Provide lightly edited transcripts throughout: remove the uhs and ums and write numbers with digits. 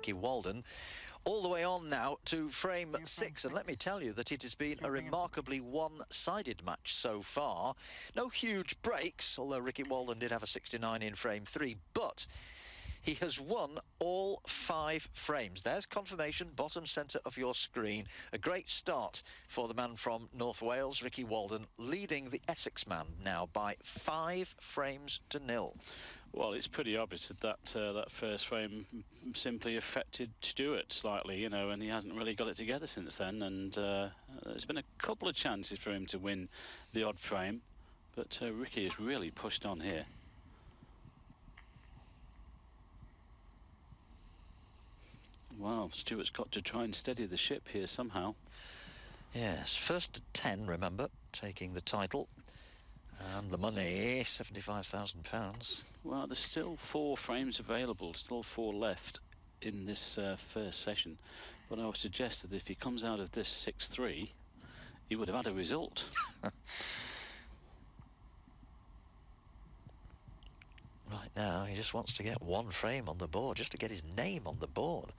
Ricky Walden. All the way on now to frame 6, and let me tell you that it has been a remarkably one-sided match so far. No huge breaks, although Ricky Walden did have a 69 in frame 3, but he has won all 5 frames. There's confirmation, bottom centre of your screen. A great start for the man from North Wales, Ricky Walden, leading the Essex man now by 5 frames to 0. Well, it's pretty obvious that that first frame simply affected Stuart slightly, you know, and he hasn't really got it together since then. And there's been a couple of chances for him to win the odd frame, but Ricky has really pushed on here. Wow, Stuart's got to try and steady the ship here somehow. Yes, first to 10, remember, taking the title. And the money, £75,000. Well, there's still 4 frames available, still 4 left in this first session. But I would suggest that if he comes out of this 6-3, he would have had a result. Right now, he just wants to get 1 frame on the board, just to get his name on the board.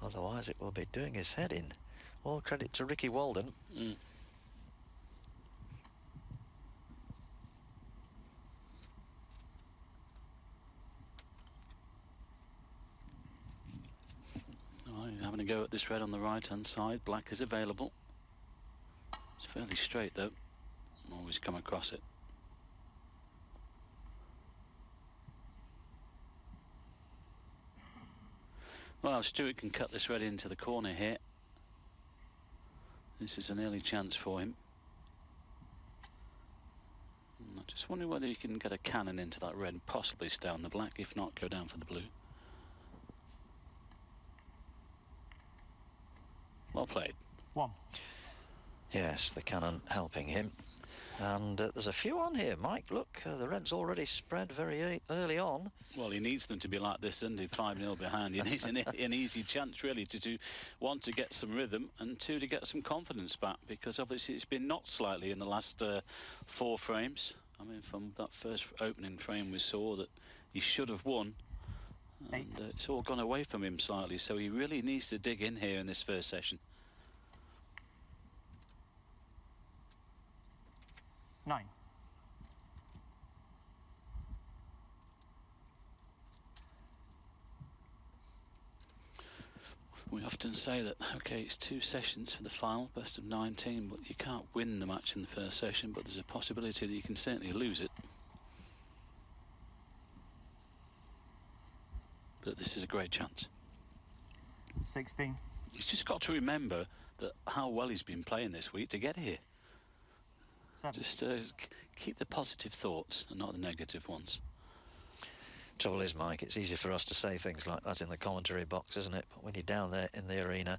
Otherwise, it will be doing his head in. All credit to Ricky Walden. Oh, he's having a go at this red on the right-hand side. Black is available. It's fairly straight, though. Always come across it. Well, Stuart can cut this red into the corner here. This is an early chance for him. I just wonder whether he can get a cannon into that red and possibly stay on the black. If not, go down for the blue. Well played. 1. Yes, the cannon helping him. And there's a few on here, Mike. Look, the red's already spread very early on. Well, he needs them to be like this, and 5-0 behind. He needs an easy chance, really, to do 1, to get some rhythm, and 2, to get some confidence back, because obviously it's been knocked slightly in the last 4 frames. I mean, from that first opening frame we saw that he should have won. And it's all gone away from him slightly, so he really needs to dig in here in this first session. 9. We often say that, okay, it's 2 sessions for the final, best of 19, but you can't win the match in the first session, but there's a possibility that you can certainly lose it. But this is a great chance. 16. He's just got to remember that how well he's been playing this week to get here. 7. Just keep the positive thoughts and not the negative ones. Trouble is, Mike, it's easy for us to say things like that in the commentary box, isn't it? But when you're down there in the arena,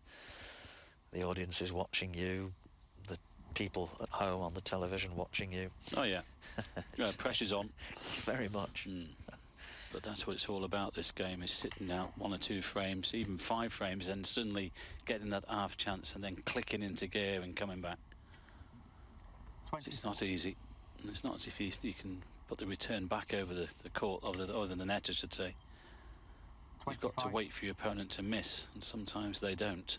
the audience is watching you, the people at home on the television watching you. Oh, yeah. Yeah, pressure's on. Very much. But that's what it's all about, this game, is sitting out 1 or 2 frames, even 5 frames, and suddenly getting that half chance and then clicking into gear and coming back. 24. It's not easy. And it's not as if you can put the return back over the court, over the net, I should say. 25. You've got to wait for your opponent to miss, and sometimes they don't.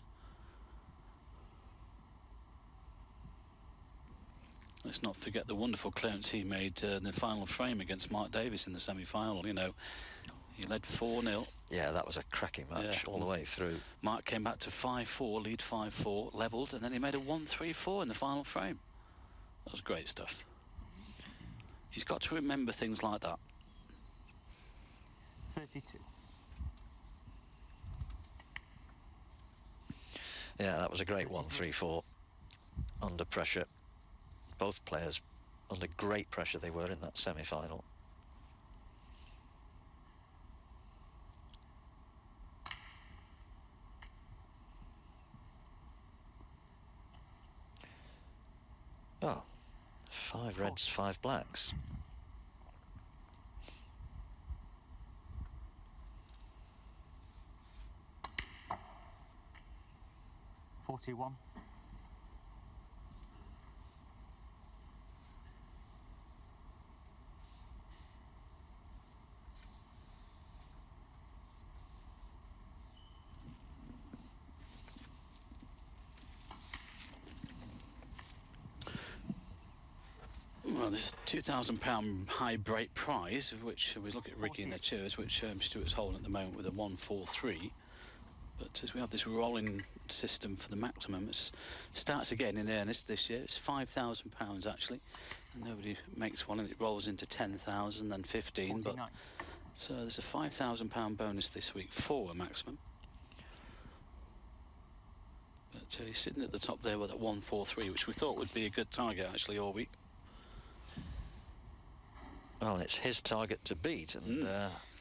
Let's not forget the wonderful clearance he made in the final frame against Mark Davis in the semi-final. You know, he led 4-0. Yeah, that was a cracking match all the way through. Mark came back to 5-4, lead 5-4, levelled, and then he made a 1-3-4 in the final frame. That was great stuff. He's got to remember things like that. 32. Yeah, that was a great 1-3-4 under pressure. Both players under great pressure they were in that semi-final. Oh, 5 reds, 5 blacks. 41. Well, this £2,000 high break prize, of which we look at Ricky and the chairs, which Stuart's holding at the moment with a 143. But as we have this rolling system for the maximum, it starts again in earnest this year. It's £5,000 actually, and nobody makes one, and it rolls into 10,000, then 15. 49. But so there's a £5,000 bonus this week for a maximum. But he's sitting at the top there with that 143, which we thought would be a good target actually all week. Well, it's his target to beat, and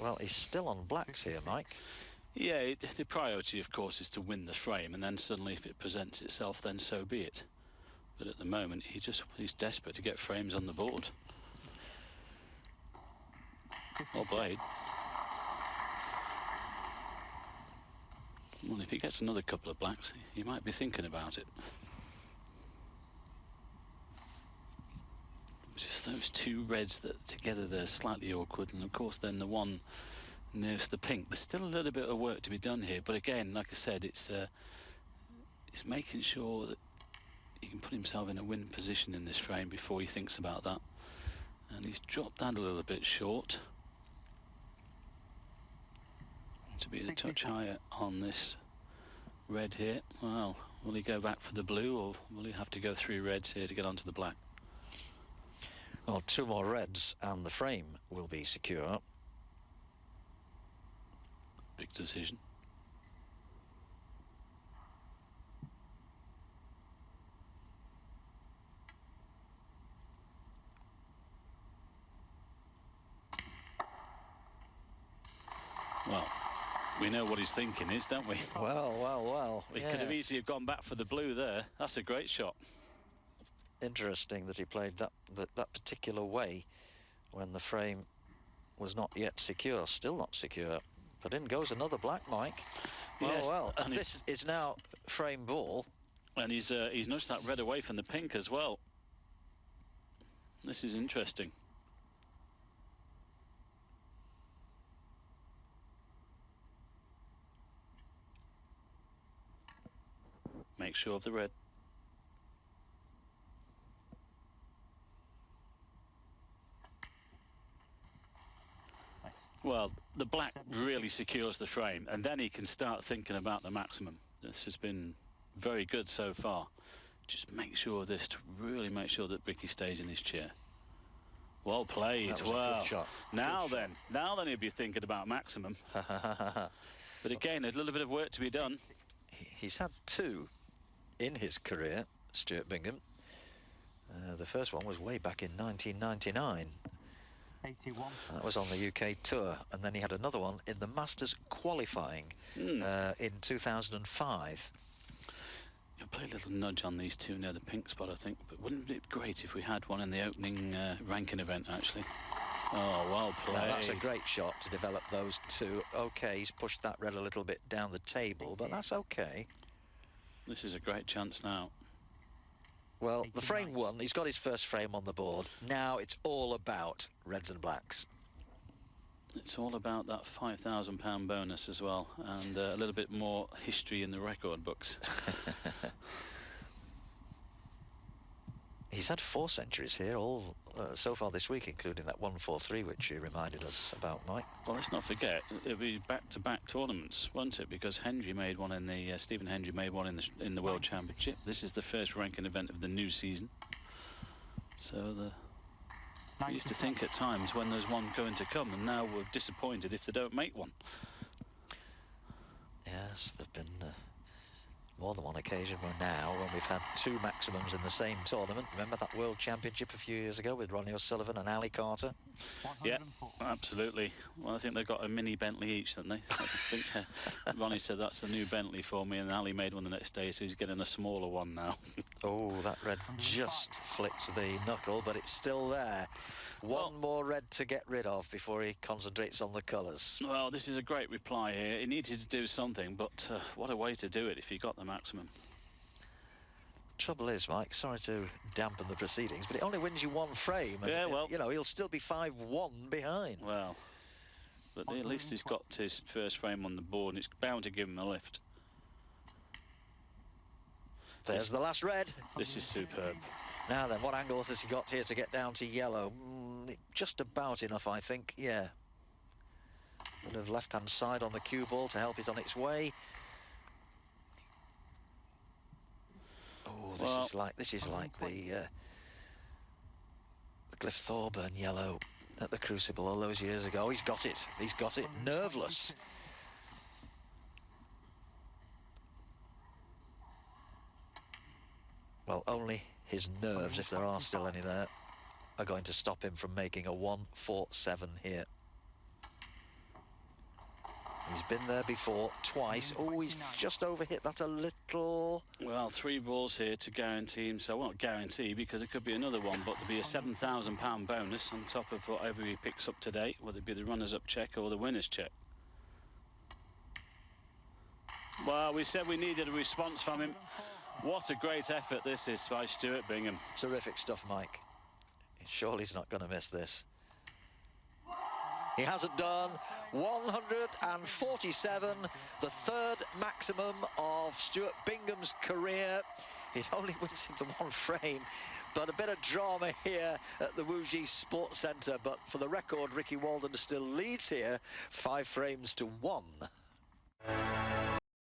well, he's still on blacks 56. here, Mike. Yeah, the priority, of course, is to win the frame, and then suddenly, if it presents itself, then so be it. But at the moment, he's desperate to get frames on the board. 56. Well played. Well, if he gets another couple of blacks, he might be thinking about it. It's just those two reds that together they're slightly awkward, and of course then the one nearest the pink. There's still a little bit of work to be done here, but again, like I said, it's making sure that he can put himself in a win position in this frame before he thinks about that. And he's dropped that a little bit short. To be a touch higher on this red here. Well, will he go back for the blue, or will he have to go through reds here to get onto the black? Well, two more reds and the frame will be secure. Big decision. Well, we know what he's thinking is, don't we? Well. He could have easily gone back for the blue there. That's a great shot. Interesting that he played that particular way when the frame was not yet secure, still not secure. But in goes another black, Mike. Yes, Well, and this is now frame ball. And he's nudged that red away from the pink as well. This is interesting. Make sure of the red. Nice. Well, the black really secures the frame, and then he can start thinking about the maximum. This has been very good so far. Just make sure of this to really make sure that Ricky stays in his chair. Well played. That was a good shot. Now then he'll be thinking about maximum. But again, a little bit of work to be done. He's had two in his career, Stuart Bingham. The first one was way back in 1999. 81. That was on the UK tour, and then he had another one in the Masters qualifying in 2005. You'll play a little nudge on these two near the pink spot, I think, but wouldn't it be great if we had one in the opening ranking event, actually? Oh, well played. Now, that's a great shot to develop those two. Okay, he's pushed that red a little bit down the table, but that's okay. This is a great chance now. Well, 89. the frame won. He's got his first frame on the board. Now it's all about reds and blacks. It's all about that £5,000 bonus as well, and a little bit more history in the record books. He's had 4 centuries here all so far this week, including that 143, which you reminded us about, Mike. Well, let's not forget, it'll be back-to-back tournaments, won't it? Because Hendry made one in the Stephen Hendry made one in the World Championship. This is the first ranking event of the new season. So we used to think at times when there's one going to come, and now we're disappointed if they don't make one. Yes, there've been more than one occasion when we've had 2 maximums in the same tournament. Remember that World Championship a few years ago with Ronnie O'Sullivan and Ali Carter? Yeah, absolutely. Well, I think they've got a mini Bentley each, don't they? I think Ronnie said that's a new Bentley for me, and Ali made one the next day, so he's getting a smaller one now. Oh, that red just flicks the knuckle, but it's still there. One more red to get rid of before he concentrates on the colours. Well, this is a great reply here. He needed to do something, but what a way to do it if he got the maximum. Trouble is, Mike, sorry to dampen the proceedings, but it only wins you 1 frame. And, yeah, well, you know, he'll still be 5-1 behind. Well, but at least he's got his first frame on the board, and it's bound to give him a lift. There's the last red. This is superb. Now then, what angle has he got here to get down to yellow? Just about enough, I think, yeah. Bit of left-hand side on the cue ball to help it on its way. Oh, this is like the Cliff Thorburn yellow at the Crucible all those years ago. He's got it. He's got it. Nerveless. Well, only his nerves, if there are still any there, are going to stop him from making a 147 here. He's been there before, twice. Oh, he's just overhit that a little. Well, 3 balls here to guarantee him. So I won't guarantee because it could be another one, but there'll be a £7,000 bonus on top of whatever he picks up today, whether it be the runners-up check or the winners check. Well, we said we needed a response from him. What a great effort this is by Stuart Bingham. Terrific stuff, Mike. Surely he's not going to miss this. He hasn't done. 147, the 3rd maximum of Stuart Bingham's career. It only wins him to 1 frame, but a bit of drama here at the Wuxi Sports Centre. But for the record, Ricky Walden still leads here 5 frames to 1.